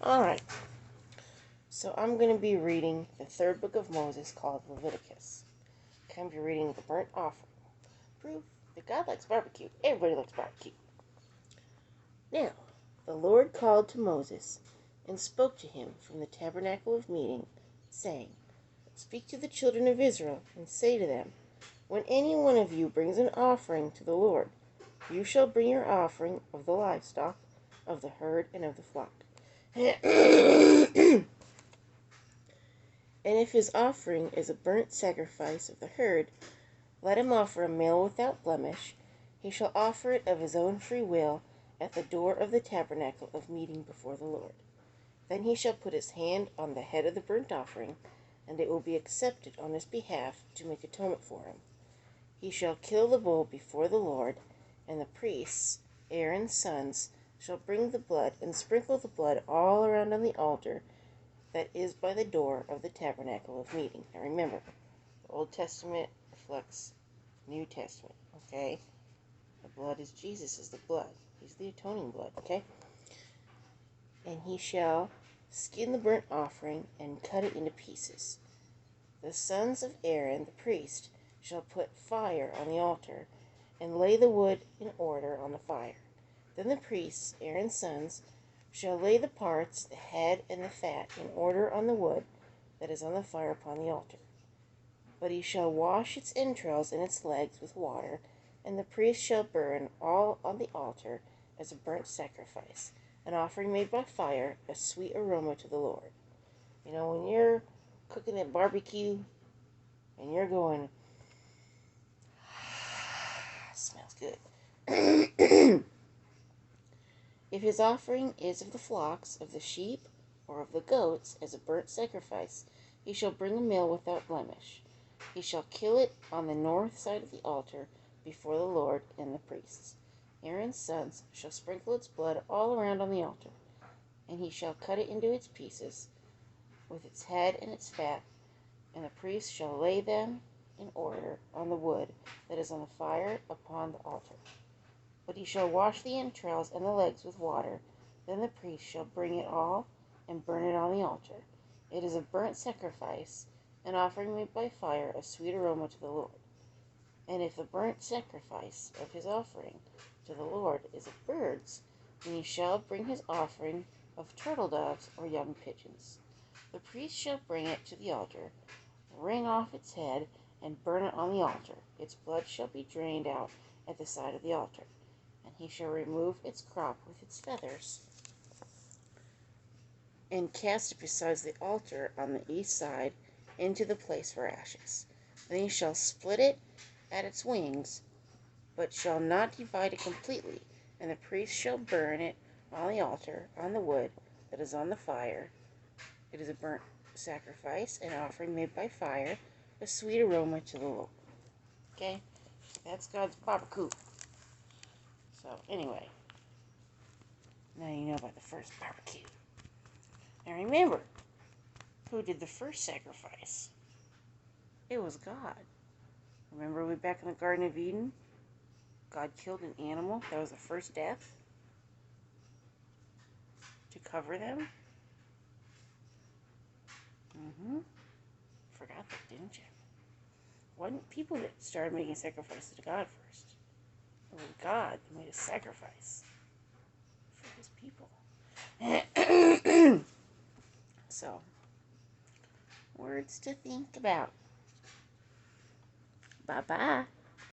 Alright, so I'm going to be reading the third book of Moses called Leviticus. I'm going to be reading the burnt offering. Proof that God likes barbecue. Everybody likes barbecue. Now, the Lord called to Moses and spoke to him from the tabernacle of meeting, saying, Speak to the children of Israel and say to them, When any one of you brings an offering to the Lord, you shall bring your offering of the livestock, of the herd, and of the flock. And if his offering is a burnt sacrifice of the herd, let him offer a male without blemish. He shall offer it of his own free will at the door of the tabernacle of meeting before the Lord. Then he shall put his hand on the head of the burnt offering, and it will be accepted on his behalf to make atonement for him. He shall kill the bull before the Lord, and the priests, Aaron's sons, shall bring the blood and sprinkle the blood all around on the altar that is by the door of the tabernacle of meeting. Now remember, the Old Testament reflects New Testament, okay? The blood is Jesus, is the blood. He's the atoning blood, okay? And he shall skin the burnt offering and cut it into pieces. The sons of Aaron, the priest, shall put fire on the altar and lay the wood in order on the fire. Then the priests, Aaron's sons, shall lay the parts, the head and the fat, in order on the wood that is on the fire upon the altar. But he shall wash its entrails and its legs with water, and the priest shall burn all on the altar as a burnt sacrifice, an offering made by fire, a sweet aroma to the Lord. You know, when you're cooking at barbecue and you're going, smells good. If his offering is of the flocks, of the sheep, or of the goats, as a burnt sacrifice, he shall bring a male without blemish. He shall kill it on the north side of the altar before the Lord and the priests. Aaron's sons shall sprinkle its blood all around on the altar, and he shall cut it into its pieces, with its head and its fat, and the priest shall lay them in order on the wood that is on the fire upon the altar. But he shall wash the entrails and the legs with water. Then the priest shall bring it all and burn it on the altar. It is a burnt sacrifice, an offering made by fire, a sweet aroma to the Lord. And if the burnt sacrifice of his offering to the Lord is of birds, then he shall bring his offering of turtle doves or young pigeons. The priest shall bring it to the altar, wring off its head, and burn it on the altar. Its blood shall be drained out at the side of the altar, and he shall remove its crop with its feathers, and cast it beside the altar on the east side into the place for ashes. Then he shall split it at its wings, but shall not divide it completely, and the priest shall burn it on the altar, on the wood that is on the fire. It is a burnt sacrifice, an offering made by fire, a sweet aroma to the Lord. Okay? That's God's barbecue. So, anyway, now you know about the first barbecue. Now remember, who did the first sacrifice? It was God. Remember we back in the Garden of Eden? God killed an animal. That was the first death. To cover them. Forgot that, didn't you? Wasn't people that started making sacrifices to God first. It was God that made a sacrifice for his people. So, words to think about. Bye-bye.